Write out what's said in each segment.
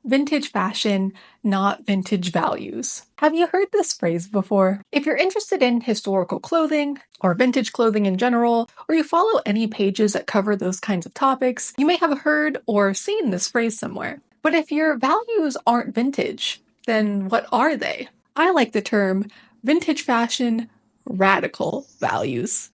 vintage fashion, not vintage values. Have you heard this phrase before? If you're interested in historical clothing, or vintage clothing in general, or you follow any pages that cover those kinds of topics, you may have heard or seen this phrase somewhere. But if your values aren't vintage, then what are they? I like the term vintage fashion radical values.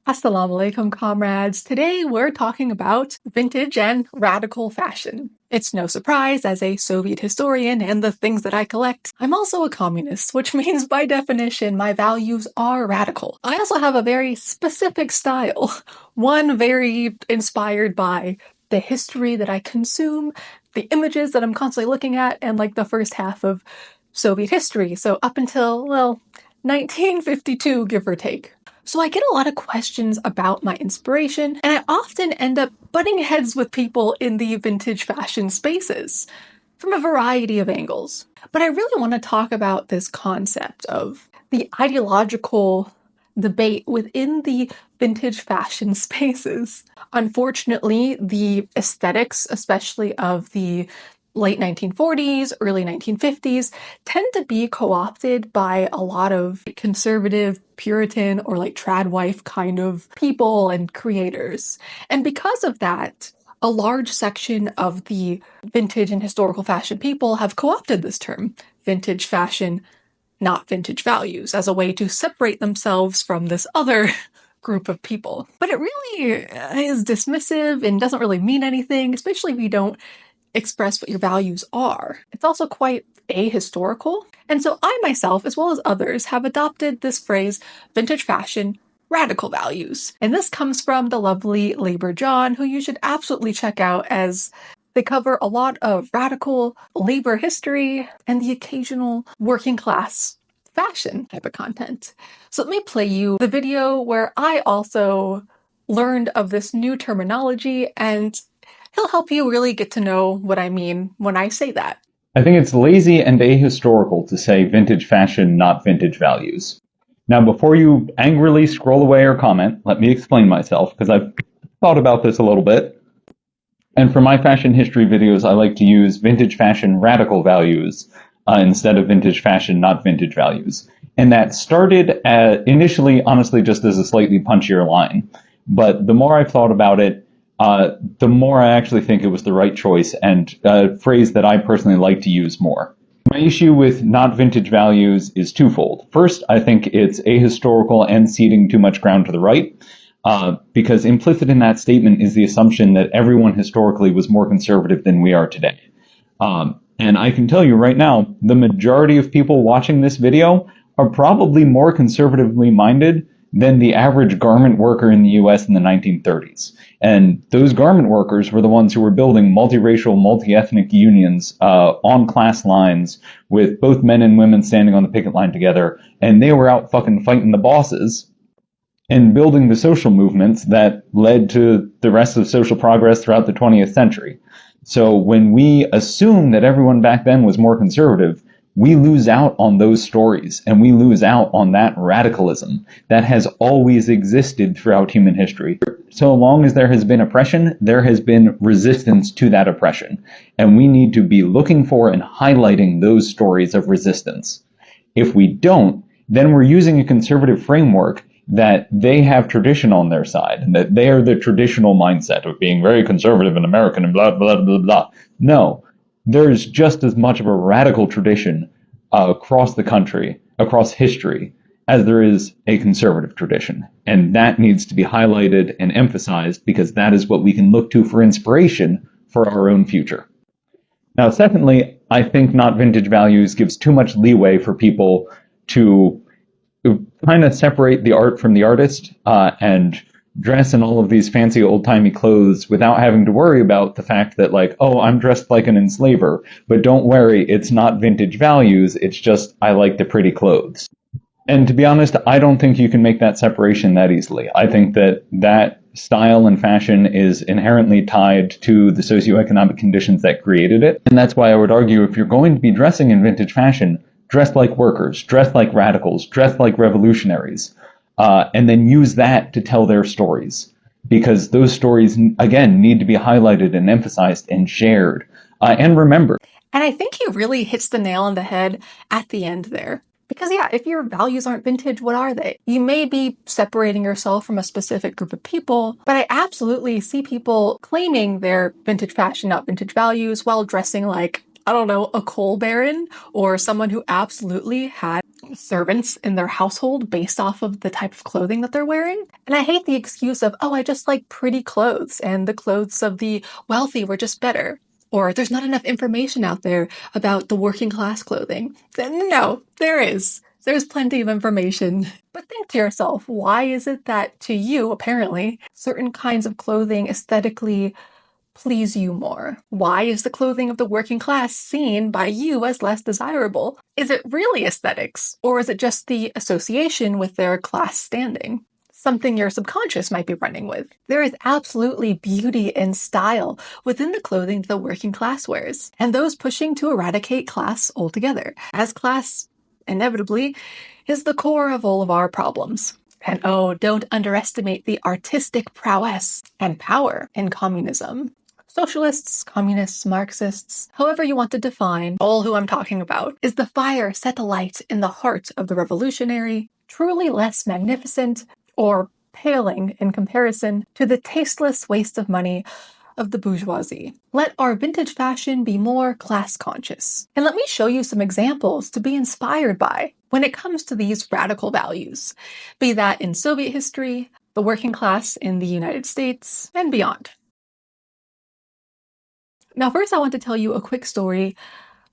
Assalamu alaikum, comrades. Today we're talking about vintage and radical fashion. It's no surprise, as a Soviet historian and the things that I collect, I'm also a communist, which means by definition my values are radical. I also have a very specific style, one very inspired by the history that I consume, the images that I'm constantly looking at, and like the first half of Soviet history, so up until, well, 1952, give or take. So I get a lot of questions about my inspiration, and I often end up butting heads with people in the vintage fashion spaces from a variety of angles. But I really want to talk about this concept of the ideological debate within the vintage fashion spaces. Unfortunately, the aesthetics, especially of the late 1940s, early 1950s, tend to be co-opted by a lot of conservative, Puritan, or like trad wife kind of people and creators. And because of that, a large section of the vintage and historical fashion people have co-opted this term, vintage fashion, not vintage values, as a way to separate themselves from this other group of people. But it really is dismissive and doesn't really mean anything, especially if you don't express what your values are. It's also quite ahistorical. And so I myself, as well as others, have adopted this phrase, vintage fashion, radical values. And this comes from the lovely LaborJawn, who you should absolutely check out, as they cover a lot of radical labor history and the occasional working class fashion type of content. So let me play you the video where I also learned of this new terminology, and he'll help you really get to know what I mean when I say that. I think it's lazy and ahistorical to say vintage fashion, not vintage values. Now, before you angrily scroll away or comment, let me explain myself, because I've thought about this a little bit. And for my fashion history videos, I like to use vintage fashion radical values instead of vintage fashion, not vintage values. And that started initially, honestly, just as a slightly punchier line. But the more I've thought about it, the more I actually think it was the right choice, and a phrase that I personally like to use more. My issue with not vintage values is twofold. First, I think it's ahistorical and ceding too much ground to the right, because implicit in that statement is the assumption that everyone historically was more conservative than we are today. And I can tell you right now, the majority of people watching this video are probably more conservatively minded than the average garment worker in the US in the 1930s. And those garment workers were the ones who were building multiracial, multi-ethnic unions on class lines with both men and women standing on the picket line together. And they were out fucking fighting the bosses and building the social movements that led to the rest of social progress throughout the 20th century. So when we assume that everyone back then was more conservative, we lose out on those stories, and we lose out on that radicalism that has always existed throughout human history. So long as there has been oppression, there has been resistance to that oppression, and we need to be looking for and highlighting those stories of resistance. If we don't, then we're using a conservative framework that they have tradition on their side, and that they are the traditional mindset of being very conservative and American and blah, blah, blah, blah. No. There's just as much of a radical tradition across the country, across history, as there is a conservative tradition. And that needs to be highlighted and emphasized, because that is what we can look to for inspiration for our own future. Now, secondly, I think not vintage values gives too much leeway for people to kind of separate the art from the artist and dress in all of these fancy old-timey clothes without having to worry about the fact that, like, oh, I'm dressed like an enslaver, but don't worry, it's not vintage values, it's just I like the pretty clothes. And to be honest, I don't think you can make that separation that easily. I think that that style and fashion is inherently tied to the socioeconomic conditions that created it, and that's why I would argue if you're going to be dressing in vintage fashion, dress like workers, dress like radicals, dress like revolutionaries. And then use that to tell their stories. because those stories, again, need to be highlighted and emphasized and shared and remembered. And I think he really hits the nail on the head at the end there. Because yeah, if your values aren't vintage, what are they? You may be separating yourself from a specific group of people, but I absolutely see people claiming their vintage fashion, not vintage values, while dressing like, I don't know, a coal baron or someone who absolutely had servants in their household based off of the type of clothing that they're wearing. And I hate the excuse of, oh, I just like pretty clothes and the clothes of the wealthy were just better. Or there's not enough information out there about the working class clothing. No, there is. There's plenty of information. But think to yourself, why is it that to you, apparently, certain kinds of clothing aesthetically please you more? Why is the clothing of the working class seen by you as less desirable? Is it really aesthetics? Or is it just the association with their class standing? Something your subconscious might be running with. There is absolutely beauty and style within the clothing the working class wears, and those pushing to eradicate class altogether, as class, inevitably, is the core of all of our problems. And oh, don't underestimate the artistic prowess and power in communism. Socialists, communists, Marxists, however you want to define all who I'm talking about, is the fire set alight in the heart of the revolutionary, truly less magnificent, or paling in comparison to the tasteless waste of money of the bourgeoisie. Let our vintage fashion be more class conscious. And let me show you some examples to be inspired by when it comes to these radical values, be that in Soviet history, the working class in the United States, and beyond. Now, first I want to tell you a quick story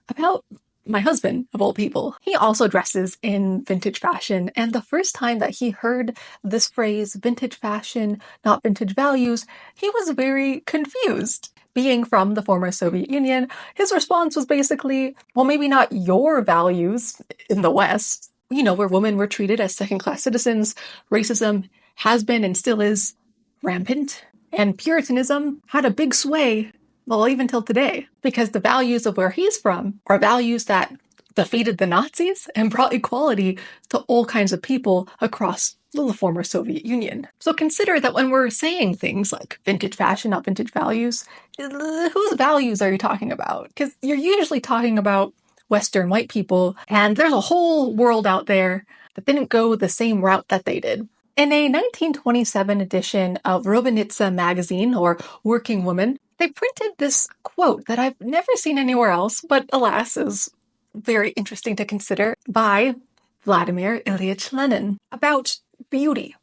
about my husband, of all people. He also dresses in vintage fashion, and the first time that he heard this phrase, vintage fashion, not vintage values, he was very confused. Being from the former Soviet Union, his response was basically, well, maybe not your values in the West, where women were treated as second-class citizens, racism has been and still is rampant, and Puritanism had a big sway, well, even till today, because the values of where he's from are values that defeated the Nazis and brought equality to all kinds of people across the former Soviet Union. So consider that when we're saying things like vintage fashion, not vintage values, whose values are you talking about? Because you're usually talking about Western white people, and there's a whole world out there that didn't go the same route that they did. In a 1927 edition of Robotnica magazine, or Working Woman, they printed this quote that I've never seen anywhere else, but alas, is very interesting to consider, by Vladimir Ilyich Lenin, about beauty.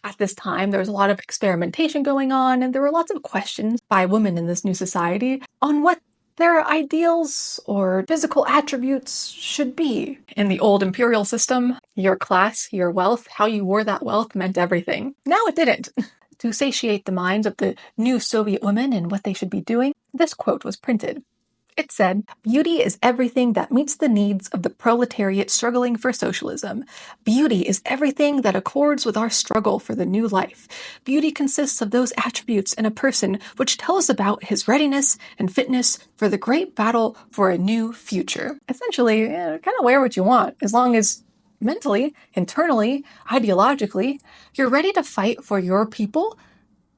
At this time, there was a lot of experimentation going on, and there were lots of questions by women in this new society on what their ideals or physical attributes should be. In the old imperial system, your class, your wealth, how you wore that wealth meant everything. Now it didn't. To satiate the minds of the new Soviet women and what they should be doing, this quote was printed. It said, "Beauty is everything that meets the needs of the proletariat struggling for socialism. Beauty is everything that accords with our struggle for the new life. Beauty consists of those attributes in a person which tell us about his readiness and fitness for the great battle for a new future." Essentially, kind of wear what you want, as long as mentally, internally, ideologically, you're ready to fight for your people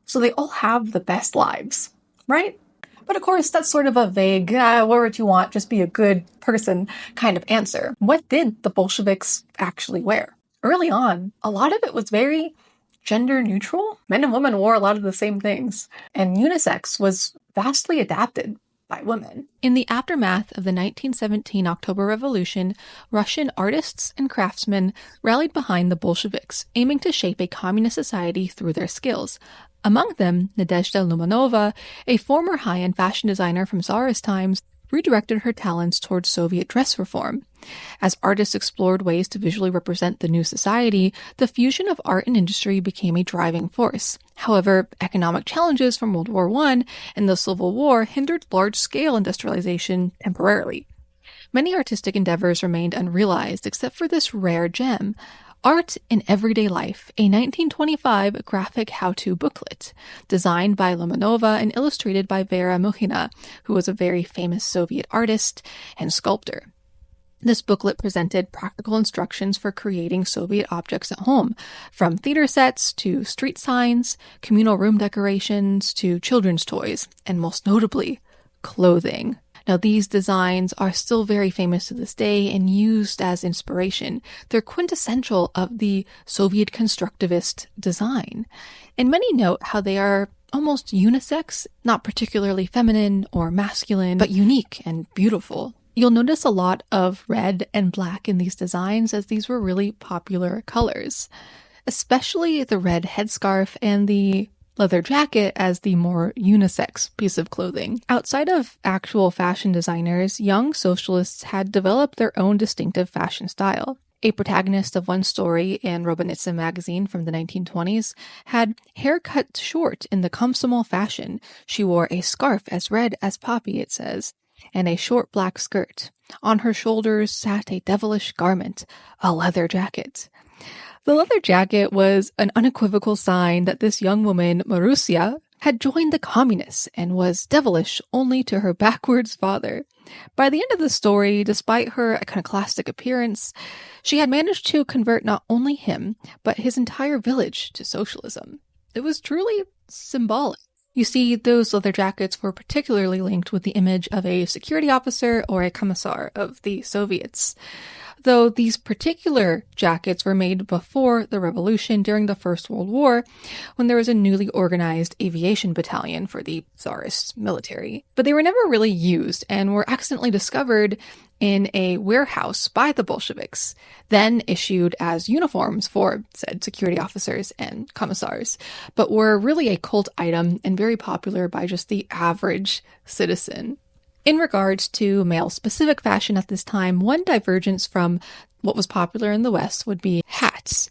so they all have the best lives, right? But of course, that's sort of a vague, wear what you want, just be a good person kind of answer. What did the Bolsheviks actually wear? Early on, a lot of it was very gender neutral. Men and women wore a lot of the same things, and unisex was vastly adapted by women. In the aftermath of the 1917 October Revolution, Russian artists and craftsmen rallied behind the Bolsheviks, aiming to shape a communist society through their skills. Among them, Nadezhda Lumanova, a former high-end fashion designer from Tsarist times, redirected her talents towards Soviet dress reform. As artists explored ways to visually represent the new society, the fusion of art and industry became a driving force. However, economic challenges from World War I and the Civil War hindered large-scale industrialization temporarily. Many artistic endeavors remained unrealized except for this rare gem, Art in Everyday Life, a 1925 graphic how-to booklet, designed by Lomanova and illustrated by Vera Mukhina, who was a very famous Soviet artist and sculptor. This booklet presented practical instructions for creating Soviet objects at home, from theater sets to street signs, communal room decorations to children's toys, and most notably, clothing. Now, these designs are still very famous to this day and used as inspiration. They're quintessential of the Soviet constructivist design. And many note how they are almost unisex, not particularly feminine or masculine, but unique and beautiful. You'll notice a lot of red and black in these designs, as these were really popular colors, especially the red headscarf and the leather jacket as the more unisex piece of clothing. Outside of actual fashion designers, young socialists had developed their own distinctive fashion style. A protagonist of one story in Robotniца magazine from the 1920s had hair cut short in the Komsomol fashion. She wore a scarf as red as poppy, it says, and a short black skirt. On her shoulders sat a devilish garment, a leather jacket. The leather jacket was an unequivocal sign that this young woman, Marussia, had joined the communists and was devilish only to her backwards father. By the end of the story, despite her iconoclastic appearance, she had managed to convert not only him, but his entire village to socialism. It was truly symbolic. You see, those leather jackets were particularly linked with the image of a security officer or a commissar of the Soviets. Though these particular jackets were made before the revolution during the First World War, when there was a newly organized aviation battalion for the Tsarist military. But they were never really used and were accidentally discovered in a warehouse by the Bolsheviks, then issued as uniforms for said security officers and commissars, but were really a cult item and very popular by just the average citizen. In regards to male-specific fashion at this time, one divergence from what was popular in the West would be hats.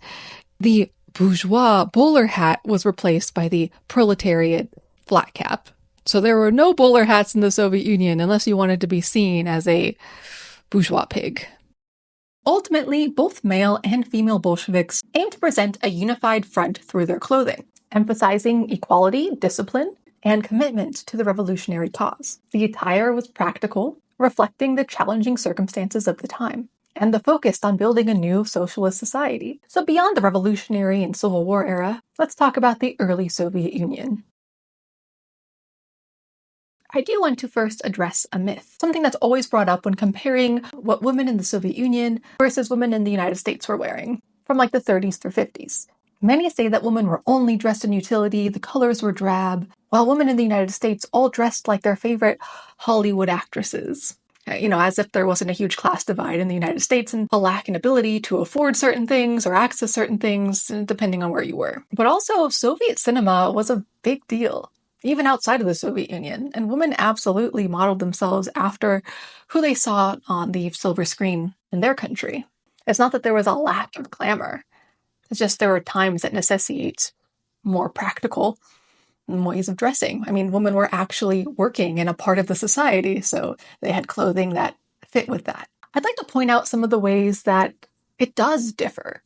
The bourgeois bowler hat was replaced by the proletariat flat cap. So there were no bowler hats in the Soviet Union unless you wanted to be seen as a bourgeois pig. Ultimately, both male and female Bolsheviks aimed to present a unified front through their clothing, emphasizing equality, discipline, and commitment to the revolutionary cause. The attire was practical, reflecting the challenging circumstances of the time, and the focus on building a new socialist society. So beyond the Revolutionary and Civil War era, let's talk about the early Soviet Union. I do want to first address a myth, something that's always brought up when comparing what women in the Soviet Union versus women in the United States were wearing, from like the 30s through 50s. Many say that women were only dressed in utility, the colors were drab, while women in the United States all dressed like their favorite Hollywood actresses. As if there wasn't a huge class divide in the United States and a lack in ability to afford certain things or access certain things, depending on where you were. But also, Soviet cinema was a big deal, even outside of the Soviet Union, and women absolutely modeled themselves after who they saw on the silver screen in their country. It's not that there was a lack of glamour. It's just there were times that necessitate more practical ways of dressing. I mean, women were actually working and a part of the society, so they had clothing that fit with that. I'd like to point out some of the ways that it does differ.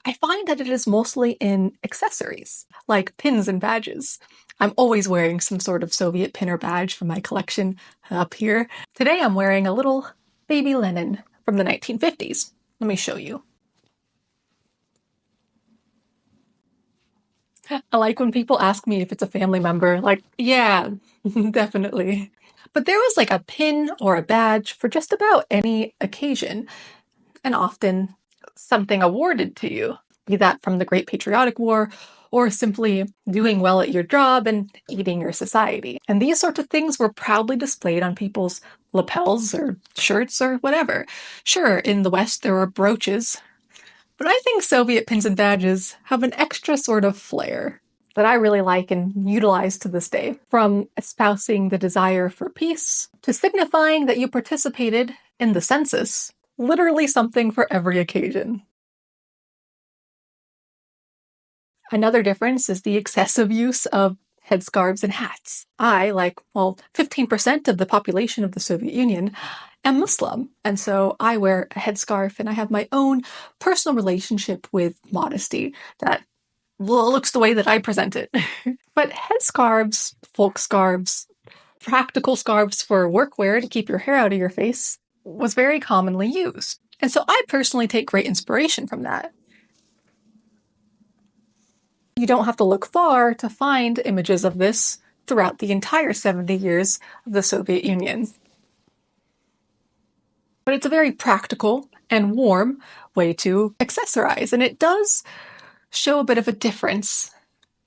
I find that it is mostly in accessories, like pins and badges. I'm always wearing some sort of Soviet pin or badge from my collection up here. Today I'm wearing a little baby Lenin from the 1950s. Let me show you. I like when people ask me if it's a family member, like, yeah, definitely. But there was like a pin or a badge for just about any occasion, and often something awarded to you, be that from the Great Patriotic War or simply doing well at your job and aiding your society. And these sorts of things were proudly displayed on people's lapels or shirts or whatever. Sure, in the West there were brooches, but I think Soviet pins and badges have an extra sort of flair that I really like and utilize to this day. From espousing the desire for peace to signifying that you participated in the census, literally something for every occasion. Another difference is the excessive use of headscarves and hats. I, 15% of the population of the Soviet Union, am Muslim, and so I wear a headscarf and I have my own personal relationship with modesty that looks the way that I present it. But headscarves, folk scarves, practical scarves for workwear to keep your hair out of your face, was very commonly used. And so I personally take great inspiration from that. You don't have to look far to find images of this throughout the entire 70 years of the Soviet Union. But it's a very practical and warm way to accessorize, and it does show a bit of a difference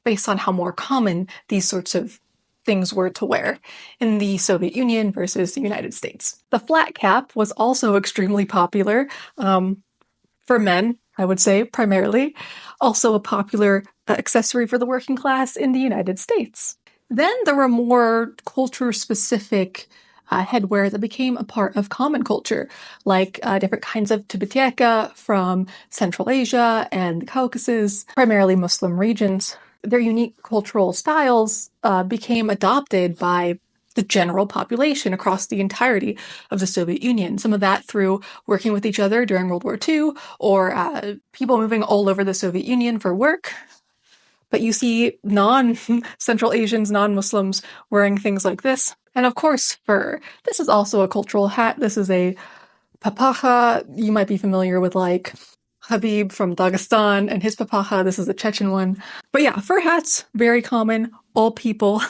based on how more common these sorts of things were to wear in the Soviet Union versus the United States. The flat cap was also extremely popular for men, I would say, primarily. Also a popular accessory for the working class in the United States. Then there were more culture-specific headwear that became a part of common culture, like different kinds of tibeteka from Central Asia and the Caucasus, primarily Muslim regions. Their unique cultural styles became adopted by the general population across the entirety of the Soviet Union. Some of that through working with each other during World War II, or people moving all over the Soviet Union for work. But you see non-Central Asians, non-Muslims wearing things like this. And of course, fur. This is also a cultural hat. This is a papaja. You might be familiar with like Habib from Dagestan and his papaja. This is a Chechen one. But yeah, fur hats, very common, all people,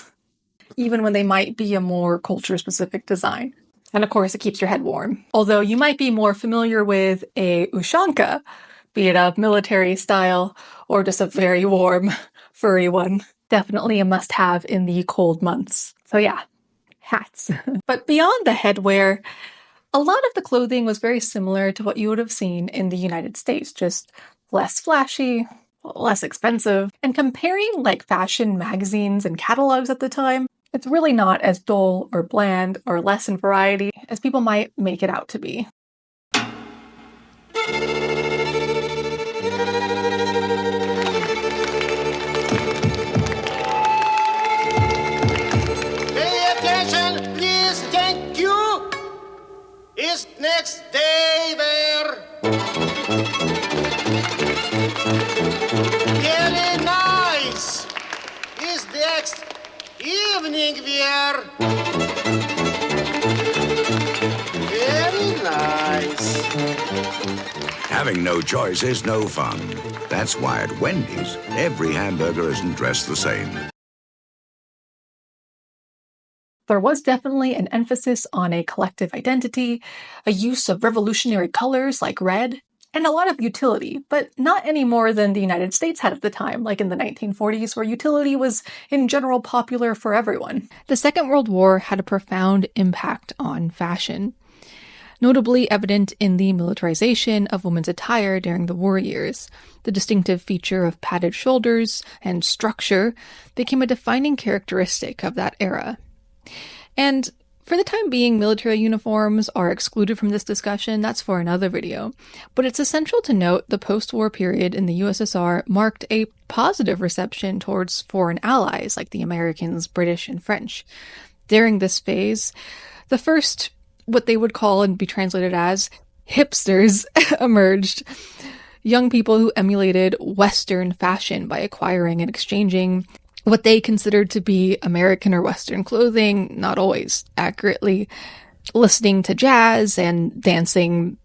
even when they might be a more culture-specific design. And of course, it keeps your head warm. Although you might be more familiar with a ushanka, be it a military style or just a very warm, furry one. Definitely a must-have in the cold months. So yeah, hats. But beyond the headwear, a lot of the clothing was very similar to what you would have seen in the United States, just less flashy, less expensive. And comparing like fashion magazines and catalogs at the time, it's really not as dull or bland or less in variety as people might make it out to be. Is next day there. Very nice. Is next evening wear. Very nice. Having no choice is no fun. That's why at Wendy's, every hamburger isn't dressed the same. There was definitely an emphasis on a collective identity, a use of revolutionary colors like red, and a lot of utility, but not any more than the United States had at the time, like in the 1940s, where utility was in general popular for everyone. The Second World War had a profound impact on fashion, notably evident in the militarization of women's attire during the war years. The distinctive feature of padded shoulders and structure became a defining characteristic of that era. And for the time being, military uniforms are excluded from this discussion. That's for another video. But it's essential to note the post-war period in the USSR marked a positive reception towards foreign allies like the Americans, British, and French. During this phase, the first, what they would call and be translated as, hipsters emerged. Young people who emulated Western fashion by acquiring and exchanging what they considered to be American or Western clothing, not always accurately, listening to jazz and dancing,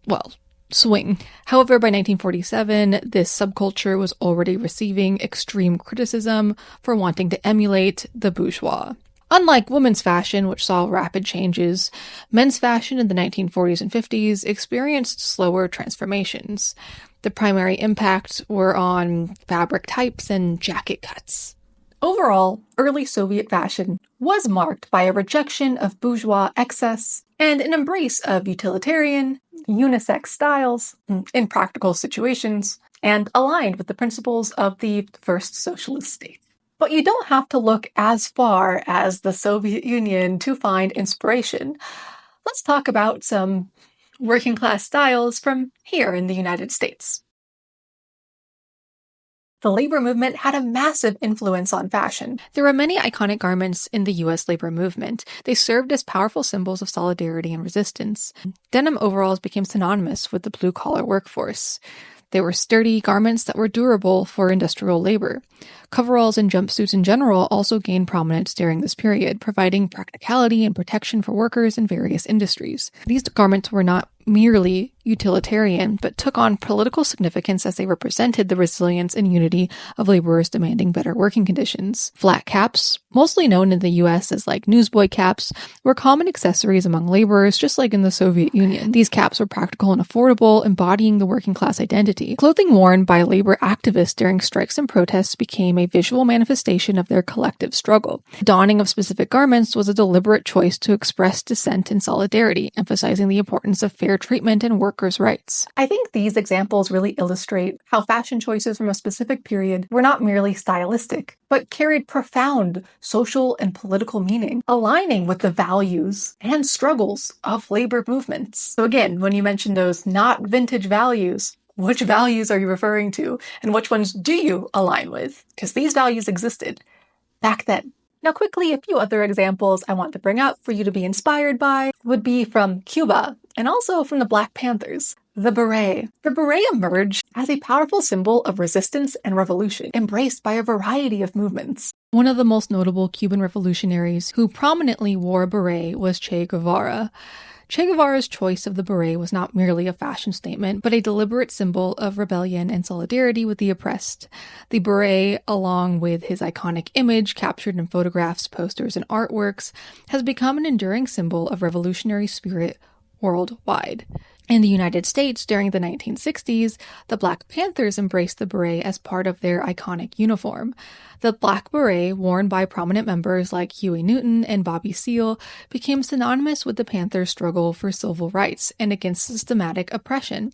well, swing. However, by 1947, this subculture was already receiving extreme criticism for wanting to emulate the bourgeois. Unlike women's fashion, which saw rapid changes, men's fashion in the 1940s and 50s experienced slower transformations. The primary impacts were on fabric types and jacket cuts. Overall, early Soviet fashion was marked by a rejection of bourgeois excess and an embrace of utilitarian, unisex styles in practical situations, and aligned with the principles of the first socialist state. But you don't have to look as far as the Soviet Union to find inspiration. Let's talk about some working class styles from here in the United States. The labor movement had a massive influence on fashion. There were many iconic garments in the U.S. labor movement. They served as powerful symbols of solidarity and resistance. Denim overalls became synonymous with the blue-collar workforce. They were sturdy garments that were durable for industrial labor. Coveralls and jumpsuits in general also gained prominence during this period, providing practicality and protection for workers in various industries. These garments were not merely utilitarian, but took on political significance as they represented the resilience and unity of laborers demanding better working conditions. Flat caps, mostly known in the US as like newsboy caps, were common accessories among laborers, just like in the Soviet Union. These caps were practical and affordable, embodying the working class identity. Clothing worn by labor activists during strikes and protests became a visual manifestation of their collective struggle. The donning of specific garments was a deliberate choice to express dissent and solidarity, emphasizing the importance of fair treatment and workers' rights. I think these examples really illustrate how fashion choices from a specific period were not merely stylistic, but carried profound social and political meaning, aligning with the values and struggles of labor movements. So again, when you mention those not vintage values, which values are you referring to, and which ones do you align with? Because these values existed back then. Now quickly, a few other examples I want to bring up for you to be inspired by would be from Cuba and also from the Black Panthers. The beret. The beret emerged as a powerful symbol of resistance and revolution, embraced by a variety of movements. One of the most notable Cuban revolutionaries who prominently wore a beret was Che Guevara. Che Guevara's choice of the beret was not merely a fashion statement, but a deliberate symbol of rebellion and solidarity with the oppressed. The beret, along with his iconic image captured in photographs, posters, and artworks, has become an enduring symbol of revolutionary spirit worldwide. In the United States, during the 1960s, the Black Panthers embraced the beret as part of their iconic uniform. The black beret, worn by prominent members like Huey Newton and Bobby Seale, became synonymous with the Panthers' struggle for civil rights and against systematic oppression.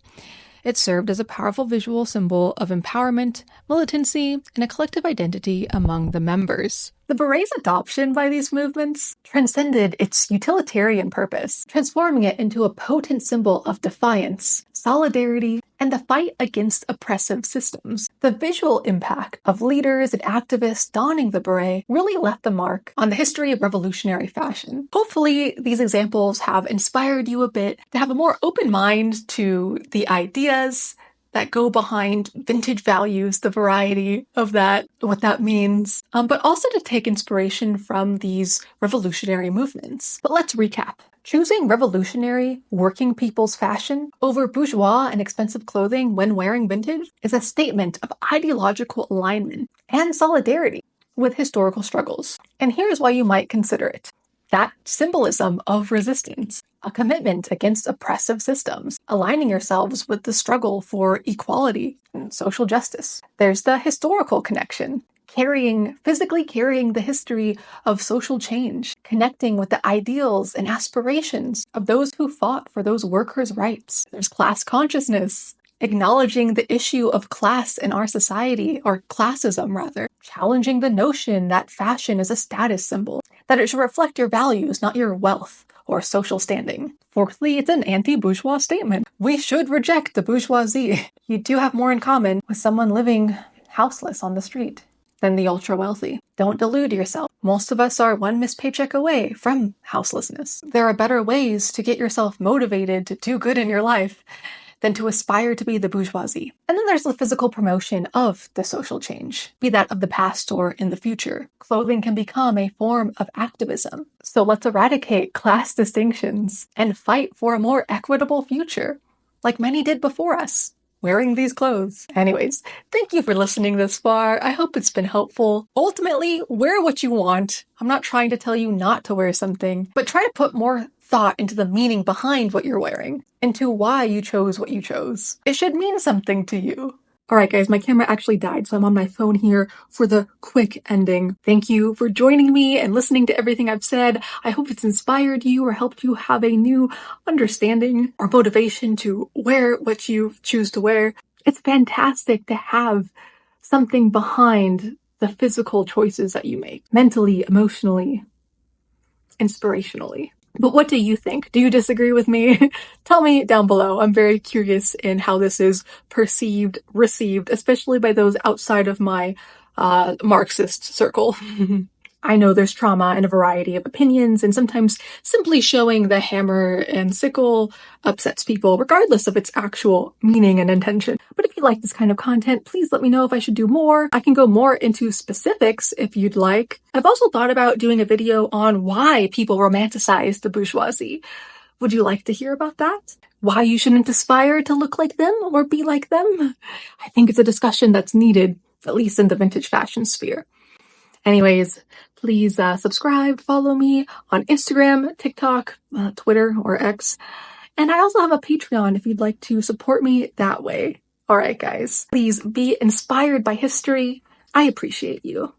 It served as a powerful visual symbol of empowerment, militancy, and a collective identity among the members. The beret's adoption by these movements transcended its utilitarian purpose, transforming it into a potent symbol of defiance, solidarity, and the fight against oppressive systems. The visual impact of leaders and activists donning the beret really left a mark on the history of revolutionary fashion. Hopefully, these examples have inspired you a bit to have a more open mind to the ideas that go behind vintage values, the variety of that, what that means, but also to take inspiration from these revolutionary movements. But let's recap. Choosing revolutionary working people's fashion over bourgeois and expensive clothing when wearing vintage is a statement of ideological alignment and solidarity with historical struggles. And here's why you might consider it. That symbolism of resistance, a commitment against oppressive systems, aligning yourselves with the struggle for equality and social justice. There's the historical connection, physically carrying the history of social change, connecting with the ideals and aspirations of those who fought for those workers' rights. There's class consciousness, acknowledging the issue of class in our society, or classism rather, challenging the notion that fashion is a status symbol, that it should reflect your values, not your wealth or social standing. Fourthly, it's an anti-bourgeois statement. We should reject the bourgeoisie. You do have more in common with someone living houseless on the street than the ultra-wealthy. Don't delude yourself. Most of us are one missed paycheck away from houselessness. There are better ways to get yourself motivated to do good in your life than to aspire to be the bourgeoisie. And then there's the physical promotion of the social change, be that of the past or in the future. Clothing can become a form of activism. So let's eradicate class distinctions and fight for a more equitable future, like many did before us, wearing these clothes. Anyways, thank you for listening this far. I hope it's been helpful. Ultimately, wear what you want. I'm not trying to tell you not to wear something, but try to put more thought into the meaning behind what you're wearing, into why you chose what you chose. It should mean something to you. Alright guys, my camera actually died, so I'm on my phone here for the quick ending. Thank you for joining me and listening to everything I've said. I hope it's inspired you or helped you have a new understanding or motivation to wear what you choose to wear. It's fantastic to have something behind the physical choices that you make, mentally, emotionally, inspirationally. But what do you think? Do you disagree with me? Tell me down below. I'm very curious in how this is received, especially by those outside of my Marxist circle. I know there's trauma in a variety of opinions, and sometimes simply showing the hammer and sickle upsets people, regardless of its actual meaning and intention. But if you like this kind of content, please let me know if I should do more. I can go more into specifics if you'd like. I've also thought about doing a video on why people romanticize the bourgeoisie. Would you like to hear about that? Why you shouldn't aspire to look like them or be like them? I think it's a discussion that's needed, at least in the vintage fashion sphere. Anyways, please subscribe, follow me on Instagram, TikTok, Twitter, or X. And I also have a Patreon if you'd like to support me that way. All right, guys, please be inspired by history. I appreciate you.